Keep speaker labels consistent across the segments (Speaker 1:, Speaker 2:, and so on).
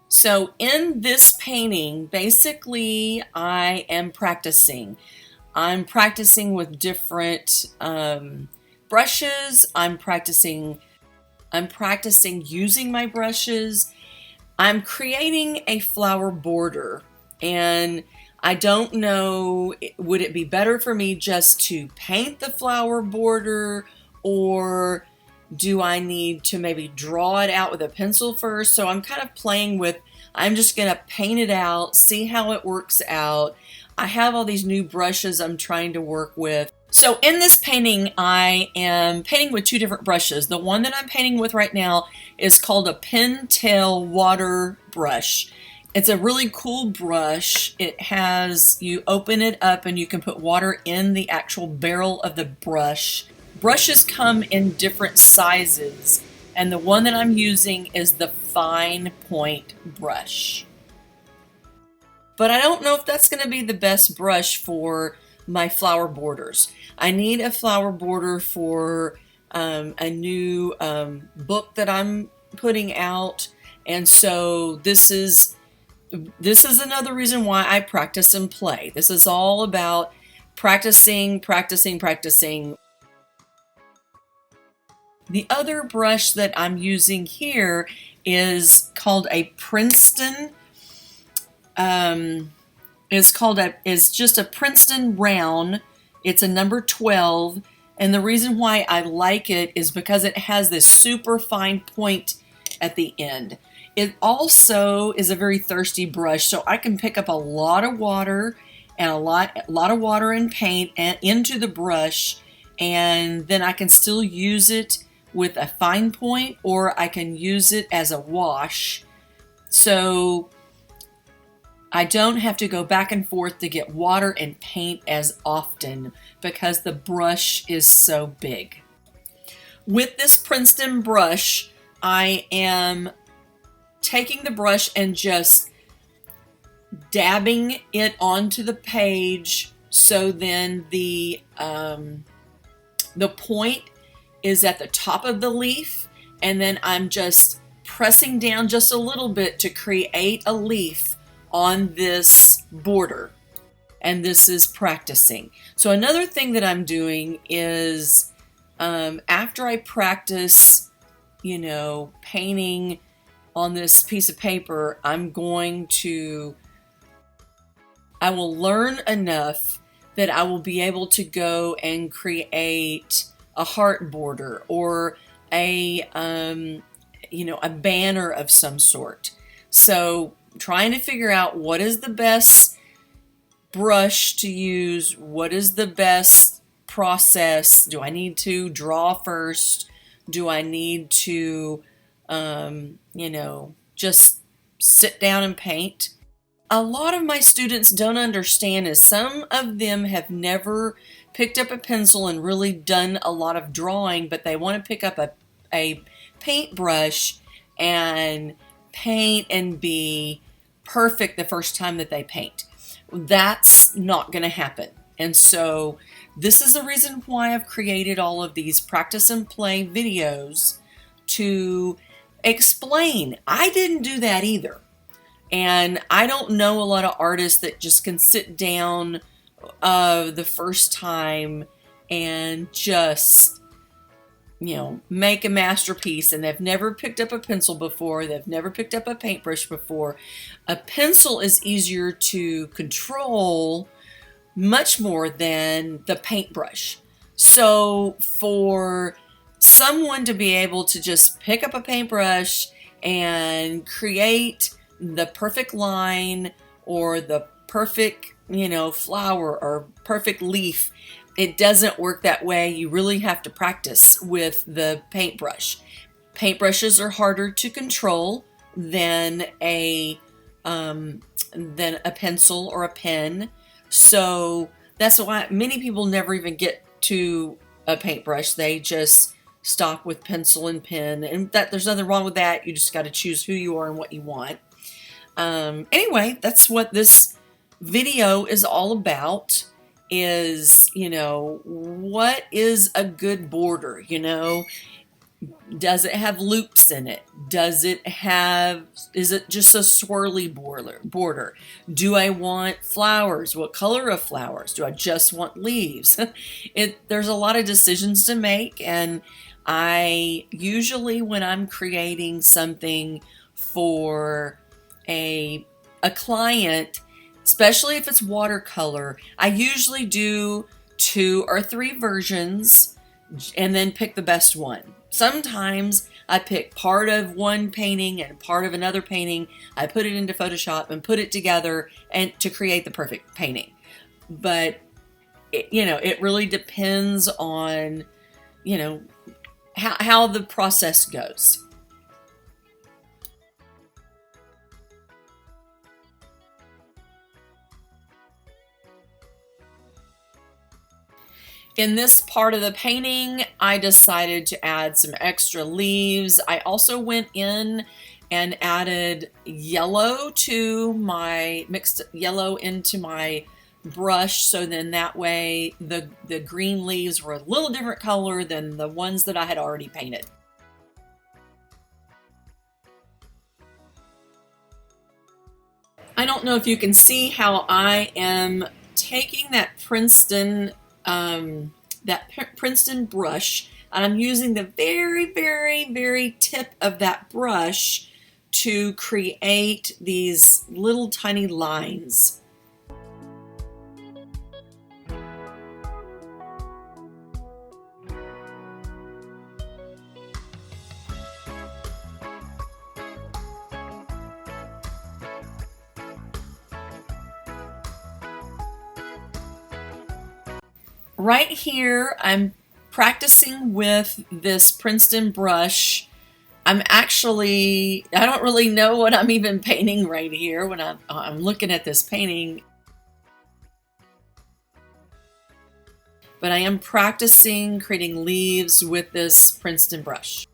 Speaker 1: So in this painting, basically I am practicing. I'm practicing with different brushes. I'm practicing using my brushes. I'm creating a flower border, and I don't know, would it be better for me just to paint the flower border, or do I need to maybe draw it out with a pencil first? So I'm kind of playing with, I'm just going to paint it out, see how it works out. I have all these new brushes I'm trying to work with. So in this painting, I am painting with two different brushes. The one that I'm painting with right now is called a Pintail water brush. It's a really cool brush. It has, you open it up and you can put water in the actual barrel of the brush. Brushes come in different sizes, and the one that I'm using is the fine point brush. But I don't know if that's going to be the best brush for my flower borders. I need a flower border for a new book that I'm putting out, and so this is another reason why I practice and play. This is all about practicing, practicing, practicing. The other brush that I'm using here is called a Princeton. It's just a Princeton round. It's a number 12, and the reason why I like it is because it has this super fine point at the end. It also is a very thirsty brush, so I can pick up a lot of water and a lot of water and paint into the brush, and then I can still use it with a fine point, or I can use it as a wash. So I don't have to go back and forth to get water and paint as often because the brush is so big. With this Princeton brush, I am taking the brush and just dabbing it onto the page, so then the point is at the top of the leaf, and then I'm just pressing down just a little bit to create a leaf on this border. And this is practicing. So another thing that I'm doing is after I practice, painting on this piece of paper, I will learn enough that I will be able to go and create a heart border or a banner of some sort. So trying to figure out what is the best brush to use, what is the best process. Do I need to draw first? Do I need to just sit down and paint? A lot of my students don't understand is some of them have never picked up a pencil and really done a lot of drawing, but they want to pick up a paintbrush and paint and be perfect the first time that they paint. That's not going to happen. And so this is the reason why I've created all of these practice and play videos to explain. I didn't do that either. And I don't know a lot of artists that just can sit down the first time and just, make a masterpiece, and they've never picked up a pencil before. They've never picked up a paintbrush before. A pencil is easier to control much more than the paintbrush. So for someone to be able to just pick up a paintbrush and create the perfect line or the perfect, flower or perfect leaf, it doesn't work that way. You really have to practice with the paintbrush. Paintbrushes are harder to control than a pencil or a pen. So that's why many people never even get to a paintbrush. They just stop with pencil and pen, and that there's nothing wrong with that. You just got to choose who you are and what you want. Anyway, that's what this video is all about, is, what is a good border? Does it have loops in it? Is it just a swirly border? Do I want flowers? What color of flowers? Do I just want leaves? There's a lot of decisions to make, and I usually, when I'm creating something for a client, especially if it's watercolor, I usually do 2 or 3 versions and then pick the best one. Sometimes I pick part of one painting and part of another painting. I put it into Photoshop and put it together and to create the perfect painting. But it really depends on how the process goes. In this part of the painting, I decided to add some extra leaves. I also went in and added yellow to mixed yellow into my brush, so then that way the green leaves were a little different color than the ones that I had already painted. I don't know if you can see how I am taking that Princeton brush, and I'm using the very, very, very tip of that brush to create these little tiny lines. Right here, I'm practicing with this Princeton brush. I don't really know what I'm even painting right here when I'm looking at this painting. But I am practicing creating leaves with this Princeton brush.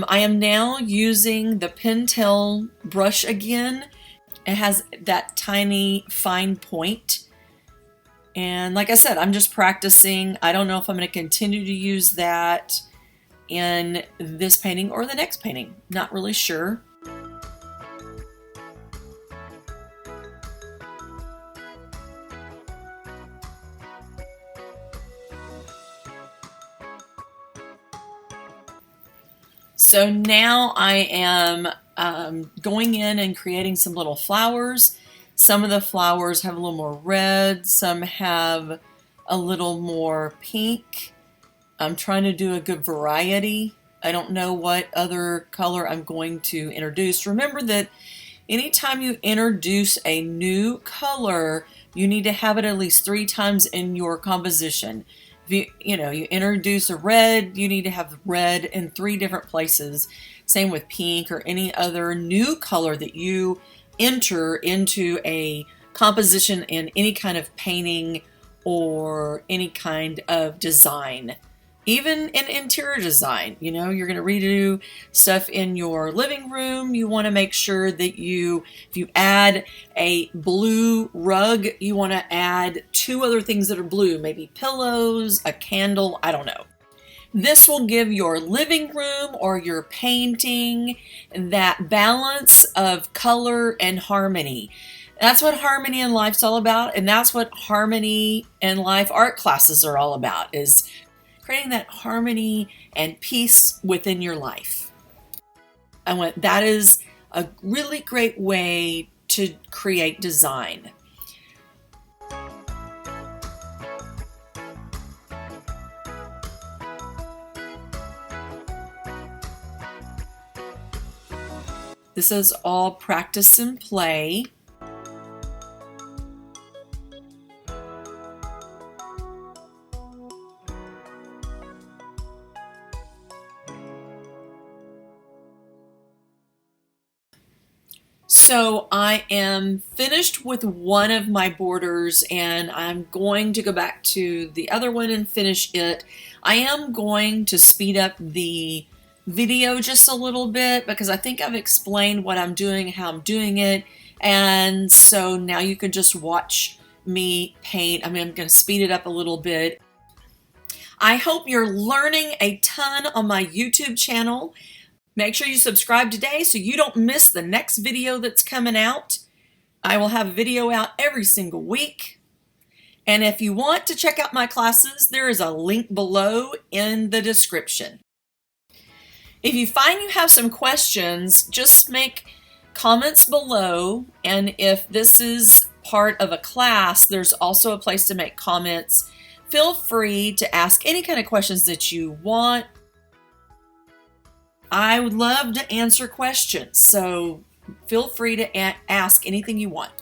Speaker 1: I am now using the Pentel brush again. It has that tiny fine point. And like I said, I'm just practicing. I don't know if I'm going to continue to use that in this painting or the next painting. Not really sure. So now I am going in and creating some little flowers. Some of the flowers have a little more red, some have a little more pink. I'm trying to do a good variety. I don't know what other color I'm going to introduce. Remember that anytime you introduce a new color, you need to have it at least 3 times in your composition. If you introduce a red, you need to have red in 3 different places. Same with pink or any other new color that you enter into a composition in any kind of painting or any kind of design. Even in interior design, you're going to redo stuff in your living room. You want to make sure that if you add a blue rug, you want to add 2 other things that are blue, maybe pillows, a candle, I don't know. This will give your living room or your painting that balance of color and harmony. That's what Harmony in Life's all about, and that's what Harmony in Life art classes are all about, is creating that harmony and peace within your life. That is a really great way to create design. This is all practice and play. So I am finished with one of my borders and I'm going to go back to the other one and finish it. I am going to speed up the video just a little bit because I think I've explained what I'm doing, how I'm doing it, and so now you can just watch me paint. I'm going to speed it up a little bit. I hope you're learning a ton on my YouTube channel. Make sure you subscribe today so you don't miss the next video that's coming out. I will have a video out every single week. And if you want to check out my classes, there is a link below in the description. If you find you have some questions, just make comments below. And if this is part of a class, there's also a place to make comments. Feel free to ask any kind of questions that you want. I would love to answer questions, so feel free to ask anything you want.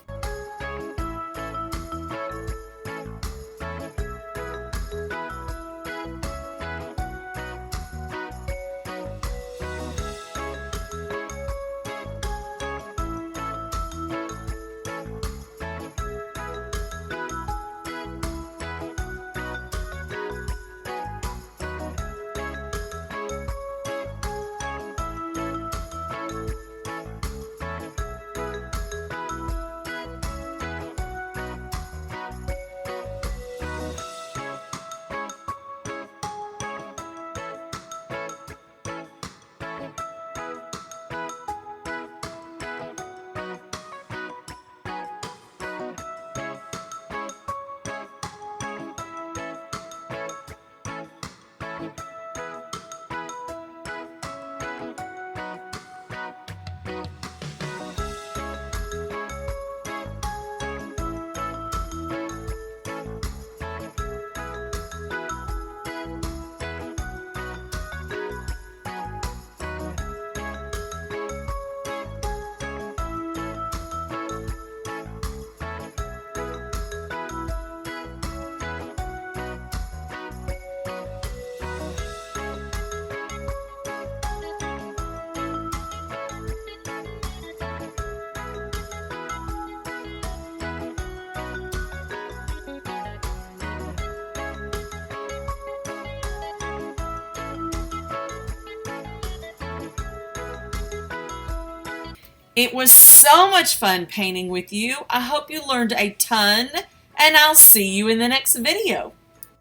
Speaker 1: It was so much fun painting with you. I hope you learned a ton, and I'll see you in the next video.